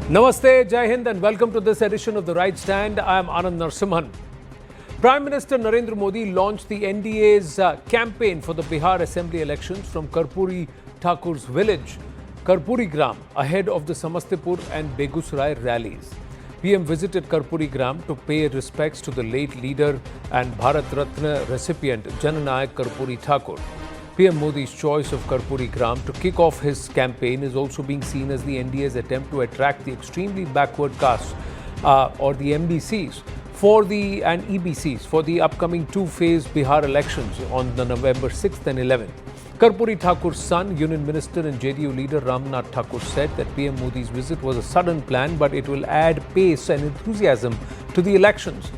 Namaste, Jai Hind, and welcome to this edition of The Right Stand. I am Anand Narsimhan. Prime Minister Narendra Modi launched the NDA's campaign for the Bihar Assembly elections from Karpuri Thakur's village, Karpuri Gram, ahead of the Samastipur and Begusarai rallies. PM visited Karpuri Gram to pay respects to the late leader and Bharat Ratna recipient Jananayak Karpuri Thakur. PM Modi's choice of Karpuri Gram to kick off his campaign is also being seen as the NDA's attempt to attract the extremely backward castes or the MBCs and EBCs for the upcoming two-phase Bihar elections on the November 6th and 11th. Karpuri Thakur's son, Union Minister and JDU leader Ramnath Thakur said that PM Modi's visit was a sudden plan, but it will add pace and enthusiasm to the elections.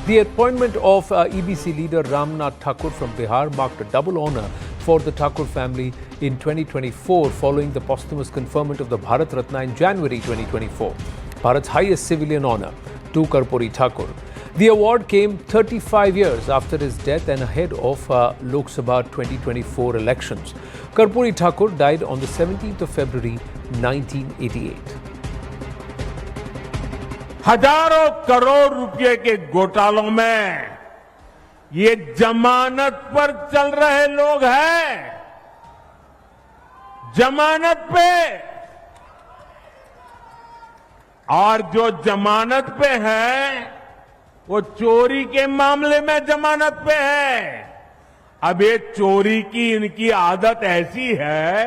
The appointment of EBC leader Ramnath Thakur from Bihar marked a double honour for the Thakur family in 2024 following the posthumous conferment of the Bharat Ratna in January 2024, Bharat's highest civilian honour to Karpuri Thakur. The award came 35 years after his death and ahead of Lok Sabha 2024 elections. Karpuri Thakur died on the 17th of February 1988. हजारों करोड़ रुपए के घोटालों में ये जमानत पर चल रहे लोग हैं, जमानत पे। और जो जमानत पे है वो चोरी के मामले में जमानत पे है। अब ये चोरी की इनकी आदत ऐसी है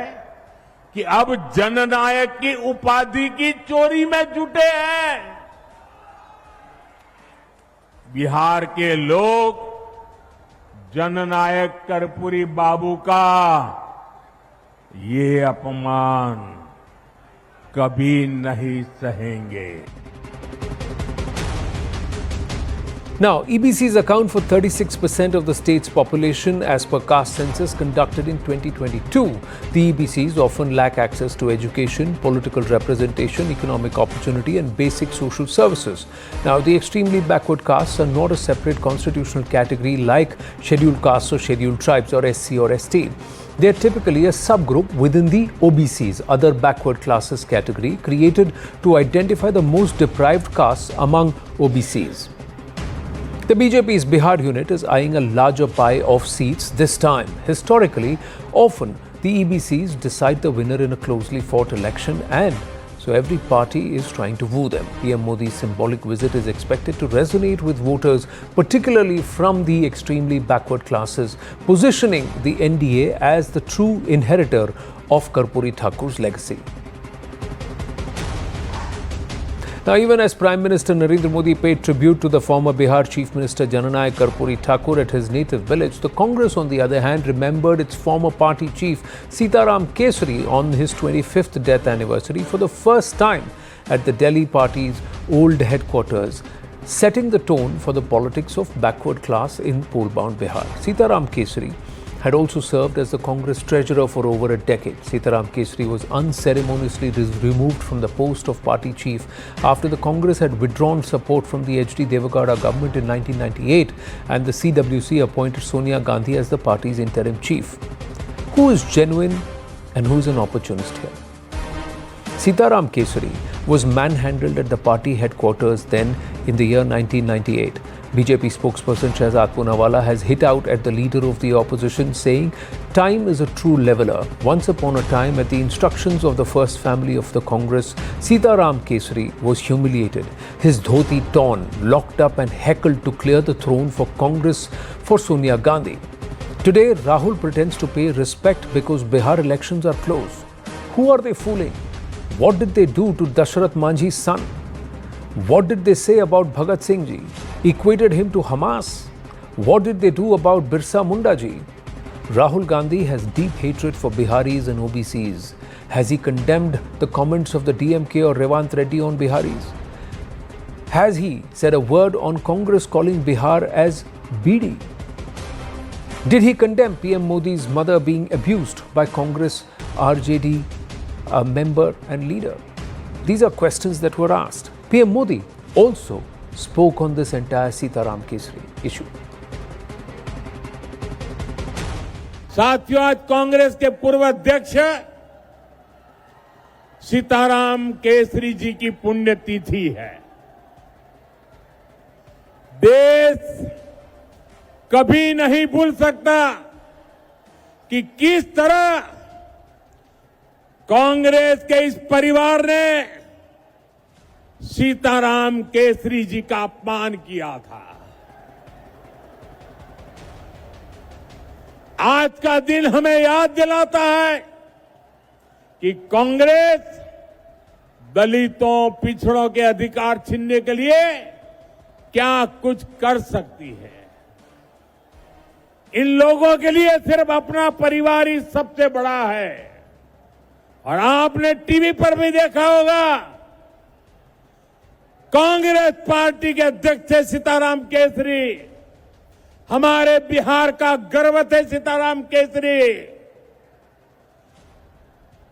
कि अब जननायक की उपाधि की चोरी में जुटे हैं। बिहार के लोग जननायक कर्पूरी बाबू का ये अपमान कभी नहीं सहेंगे। Now, EBCs account for 36% of the state's population as per caste census conducted in 2022. The EBCs often lack access to education, political representation, economic opportunity and basic social services. Now, the extremely backward castes are not a separate constitutional category like scheduled castes or scheduled tribes or SC or ST. They are typically a subgroup within the OBCs, other backward classes category, created to identify the most deprived castes among OBCs. The BJP's Bihar unit is eyeing a larger pie of seats this time. Historically, often the EBCs decide the winner in a closely fought election, and so every party is trying to woo them. PM Modi's symbolic visit is expected to resonate with voters, particularly from the extremely backward classes, positioning the NDA as the true inheritor of Karpuri Thakur's legacy. Now, even as Prime Minister Narendra Modi paid tribute to the former Bihar Chief Minister Jananayak Karpuri Thakur at his native village, the Congress, on the other hand, remembered its former party chief Sitaram Kesari on his 25th death anniversary for the first time at the Delhi party's old headquarters, setting the tone for the politics of backward class in poll-bound Bihar. Sitaram Kesari had also served as the Congress treasurer for over a decade. Sitaram Kesari was unceremoniously removed from the post of party chief after the Congress had withdrawn support from the H.D. Devagowda government in 1998 and the CWC appointed Sonia Gandhi as the party's interim chief. Who is genuine and who is an opportunist here? Sitaram Kesari was manhandled at the party headquarters then in the year 1998. BJP spokesperson Shehzad Poonawalla has hit out at the leader of the opposition, saying time is a true leveler. Once upon a time, at the instructions of the first family of the Congress, Sitaram Kesari was humiliated, his dhoti torn, locked up and heckled to clear the throne for Congress for Sonia Gandhi. Today, Rahul pretends to pay respect because Bihar elections are close. Who are they fooling? What did they do to Dasharath Manjhi's son? What did they say about Bhagat Singh ji? Equated him to Hamas? What did they do about Birsa Munda ji? Rahul Gandhi has deep hatred for Biharis and OBCs. Has he condemned the comments of the DMK or Revant Reddy on Biharis? Has he said a word on Congress calling Bihar as BD? Did he condemn PM Modi's mother being abused by Congress RJD member and leader? These are questions that were asked. PM Modi also spoke on this entire Sitaram Kesari issue. साथियों, आज कांग्रेस के पूर्व अध्यक्ष सीताराम केसरी जी की पुण्यतिथि है। देश कभी नहीं भूल सकता कि किस तरह कांग्रेस के इस परिवार ने सीताराम केसरी जी का अपमान किया था। आज का दिन हमें याद दिलाता है कि कांग्रेस दलितों, पिछड़ों के अधिकार छीनने के लिए क्या कुछ कर सकती है। इन लोगों के लिए सिर्फ अपना परिवार ही सबसे बड़ा है। और आपने टीवी पर भी देखा होगा, कांग्रेस पार्टी के अध्यक्ष थे सीताराम केसरी। हमारे बिहार का गर्व थे सीताराम केसरी।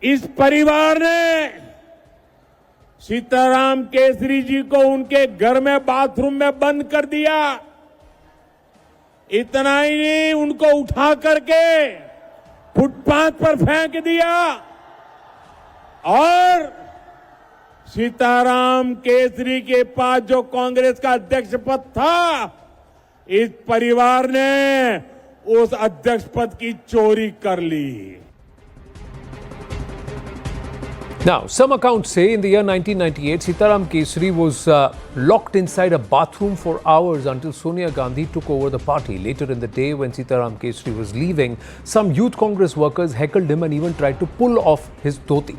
इस परिवार ने सीताराम केसरी जी को उनके घर में बाथरूम में बंद कर दिया। इतना ही नहीं, उनको उठा करके फुटपाथ पर फेंक दिया। और सीताराम केसरी के पास जो कांग्रेस का अध्यक्ष पद था, इस परिवार ने उस अध्यक्ष पद की चोरी कर ली। Now, some accounts say in the year 1998, Sitaram Kesri was locked inside a bathroom for hours until Sonia Gandhi took over the party. Later in the day, when Sitaram Kesri was leaving, some youth Congress workers heckled him and even tried to pull off his dhoti.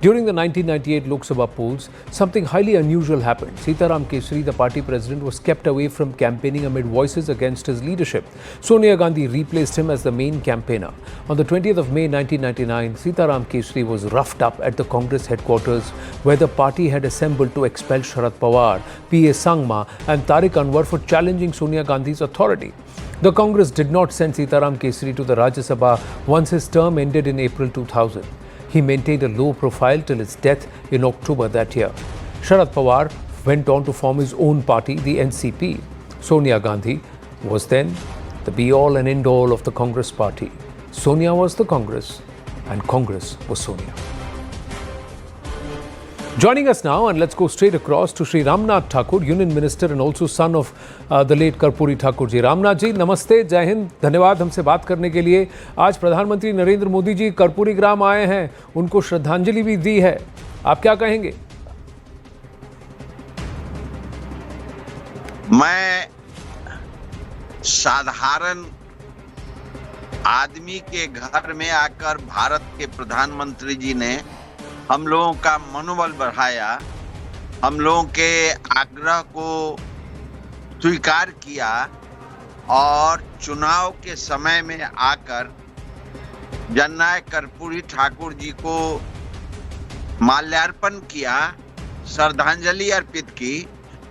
During the 1998 Lok Sabha polls, something highly unusual happened. Sitaram Kesri, the party president, was kept away from campaigning amid voices against his leadership. Sonia Gandhi replaced him as the main campaigner. On the 20th of May 1999, Sitaram Kesri was roughed up at the Congress headquarters where the party had assembled to expel Sharad Pawar, P.A. Sangma and Tariq Anwar for challenging Sonia Gandhi's authority. The Congress did not send Sitaram Kesri to the Rajya Sabha once his term ended in April 2000. He maintained a low profile till his death in October that year. Sharad Pawar went on to form his own party, the NCP. Sonia Gandhi was then the be-all and end-all of the Congress party. Sonia was the Congress and Congress was Sonia. Joining us now, and let's go straight across to Shri Ramnath Thakur, Union Minister and also son of the late Karpuri Thakur ji. Ramnath ji, नमस्ते, जय हिंद, धन्यवाद हमसे बात करने के लिए। आज प्रधानमंत्री नरेंद्र मोदी जी कर्पूरी ग्राम आए हैं, उनको श्रद्धांजलि भी दी है, आप क्या कहेंगे? मैं साधारण आदमी के घर में आकर भारत के प्रधानमंत्री जी ने हम लोगों का मनोबल बढ़ाया, हम लोगों के आग्रह को स्वीकार किया और चुनाव के समय में आकर जननायक कर्पूरी ठाकुर जी को माल्यार्पण किया, श्रद्धांजलि अर्पित की।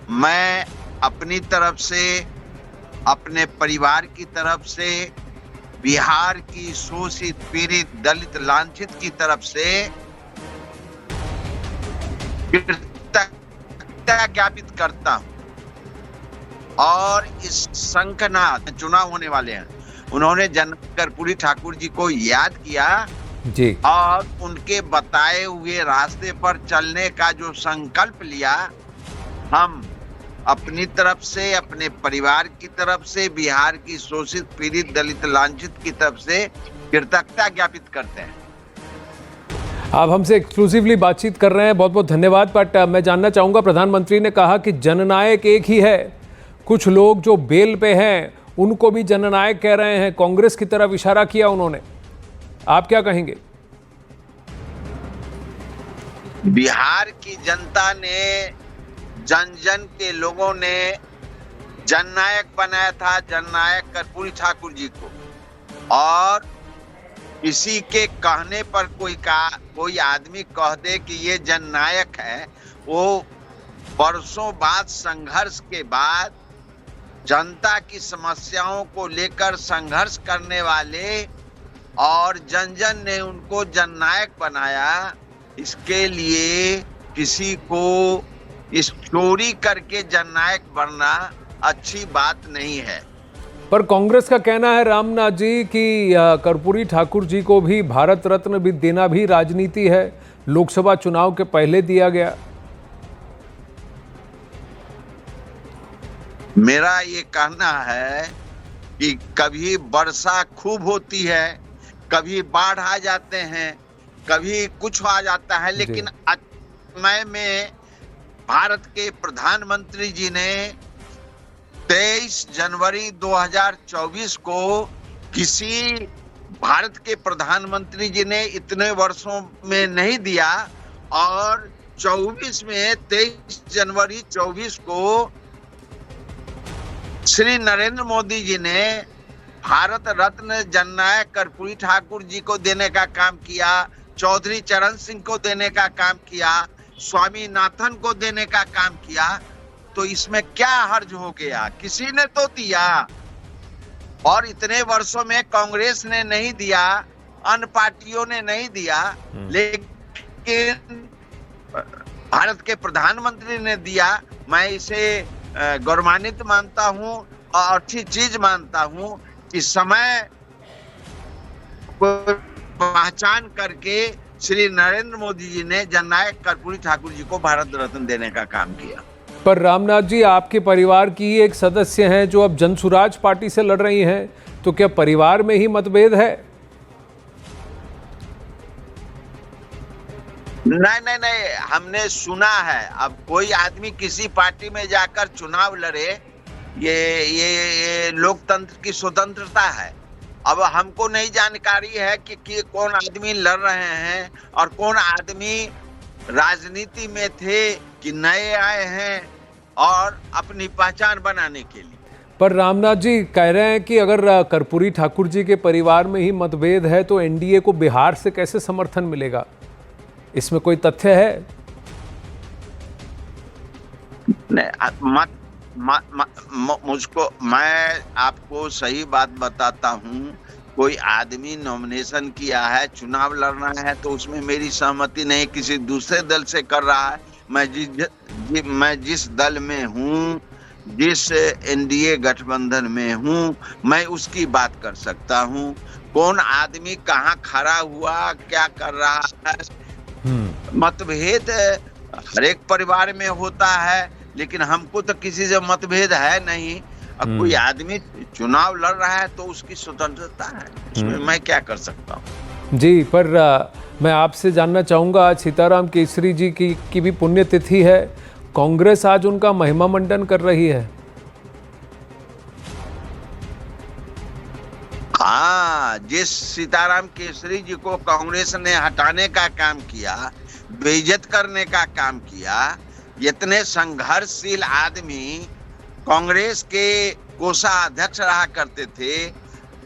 मैं अपनी तरफ से, अपने परिवार की तरफ से, बिहार की शोषित, पीड़ित, दलित, लांछित की तरफ से कृतज्ञता ज्ञापित करता हूं। और इस शंखनाद चुनाव होने वाले हैं, उन्होंने जननायक कर्पूरी ठाकुर जी को याद किया जी और उनके बताए हुए रास्ते पर चलने का जो संकल्प लिया, हम अपनी तरफ से, अपने परिवार की तरफ से, बिहार की शोषित, पीड़ित, दलित, लांछित की तरफ से कृतज्ञता ज्ञापित करते हैं। आप हमसे एक्सक्लूसिवली बातचीत कर रहे हैं, बहुत बहुत धन्यवाद। बट मैं जानना चाहूँगा, प्रधानमंत्री ने कहा कि जननायक एक ही है, कुछ लोग जो बेल पे हैं उनको भी जननायक कह रहे हैं, कांग्रेस की तरफ इशारा किया उन्होंने, आप क्या कहेंगे? बिहार की जनता ने, जन जन के लोगों ने जननायक बनाया था जननायक कर्पूरी ठाकुर जी को। और किसी के कहने पर कोई आदमी कह दे कि ये जननायक है, वो वर्षों बाद संघर्ष के बाद जनता की समस्याओं को लेकर संघर्ष करने वाले और जन जन ने उनको जननायक बनाया। इसके लिए किसी को इस चोरी करके जननायक बनना अच्छी बात नहीं है। पर कांग्रेस का कहना है रामनाथ जी कि कर्पूरी ठाकुर जी को भी भारत रत्न भी देना भी राजनीति है, लोकसभा चुनाव के पहले दिया गया? मेरा ये कहना है कि कभी वर्षा खूब होती है, कभी बाढ़ आ जाते हैं, कभी कुछ आ जाता है, लेकिन समय में भारत के प्रधानमंत्री जी ने 23 जनवरी 2024 को किसी भारत के प्रधानमंत्री जी ने इतने वर्षों में नहीं दिया, और 24 में 23 जनवरी 24 को श्री नरेंद्र मोदी जी ने भारत रत्न जननायक कर्पूरी ठाकुर जी को देने का काम किया, चौधरी चरण सिंह को देने का काम किया, स्वामीनाथन को देने का काम किया। तो इसमें क्या हर्ज हो गया? किसी ने तो दिया, और इतने वर्षों में कांग्रेस ने नहीं दिया, अन्य पार्टियों ने नहीं दिया, लेकिन भारत के प्रधानमंत्री ने दिया। मैं इसे गौरवान्वित मानता हूं और अच्छी चीज मानता हूं कि समय को पहचान करके श्री नरेंद्र मोदी जी ने जननायक कर्पूरी ठाकुर जी को भारत रत्न देने का काम किया। पर रामनाथ जी, आपके परिवार की एक सदस्य हैं जो अब जनसुराज पार्टी से लड़ रही हैं, तो क्या परिवार में ही मतभेद है? नहीं, हमने सुना है। अब कोई आदमी किसी पार्टी में जाकर चुनाव लड़े, ये लोकतंत्र की स्वतंत्रता है। अब हमको नहीं जानकारी है कि कौन आदमी लड़ रहे हैं और कौन आदमी राजनीति में थे कि नए आए हैं और अपनी पहचान बनाने के लिए। पर रामनाथ जी कह रहे हैं कि अगर कर्पूरी ठाकुर जी के परिवार में ही मतभेद है तो एनडीए को बिहार से कैसे समर्थन मिलेगा? इसमें कोई तथ्य है? मुझको, मैं आपको सही बात बताता हूं। कोई आदमी नॉमिनेशन किया है, चुनाव लड़ना है, तो उसमें मेरी सहमति नहीं, किसी दूसरे दल से कर रहा है। मैं जिस दल में हूं, जिस एनडीए गठबंधन में हूं, मैं उसकी बात कर सकता हूं। कौन आदमी कहां खड़ा हुआ, क्या कर रहा है, मतभेद हर एक परिवार में होता है, लेकिन हमको तो किसी से मतभेद है नहीं। अब कोई आदमी चुनाव लड़ रहा है तो उसकी स्वतंत्रता है, उसमें मैं क्या कर सकता हूँ। जी, पर मैं आपसे जानना चाहूँगा, आज सीताराम केसरी जी की भी पुण्यतिथि है। कांग्रेस आज उनका महिमा मंडन कर रही है। हाँ, जिस सीताराम केसरी जी को कांग्रेस ने हटाने का काम किया, बेइज्जत करने का काम किया, इतने संघर्षशील आदमी कांग्रेस के कोषाध्यक्ष रहा करते थे,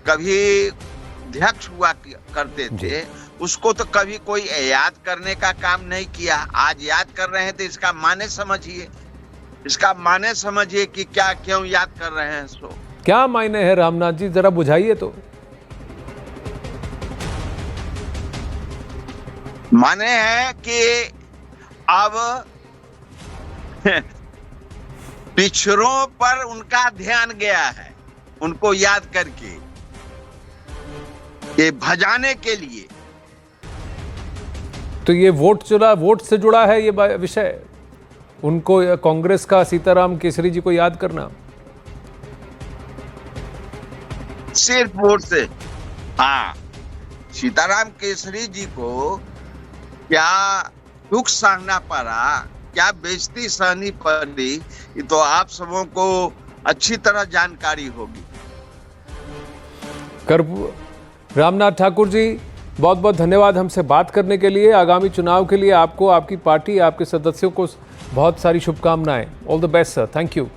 कभी अध्यक्ष हुआ करते थे, उसको तो कभी कोई याद करने का काम नहीं किया। आज याद कर रहे हैं तो इसका माने समझिए कि क्या क्यों याद कर रहे हैं। सो क्या मायने है रामनाथ जी, जरा बुझाइए तो। माने है कि अब पिछड़ों पर उनका ध्यान गया है, उनको याद करके ये भजाने के लिए। तो ये वोट से जुड़ा है ये विषय, उनको कांग्रेस का सीताराम केसरी जी को याद करना सिर्फ वोट से। हाँ, सीताराम केसरी जी को क्या दुख सहना पड़ा, क्या बेइज्जती सहनी पड़ी, ये तो आप सबों को अच्छी तरह जानकारी होगी। रामनाथ ठाकुर जी, बहुत बहुत धन्यवाद हमसे बात करने के लिए। आगामी चुनाव के लिए आपको, आपकी पार्टी, आपके सदस्यों को बहुत सारी शुभकामनाएं। All the best sir, thank you.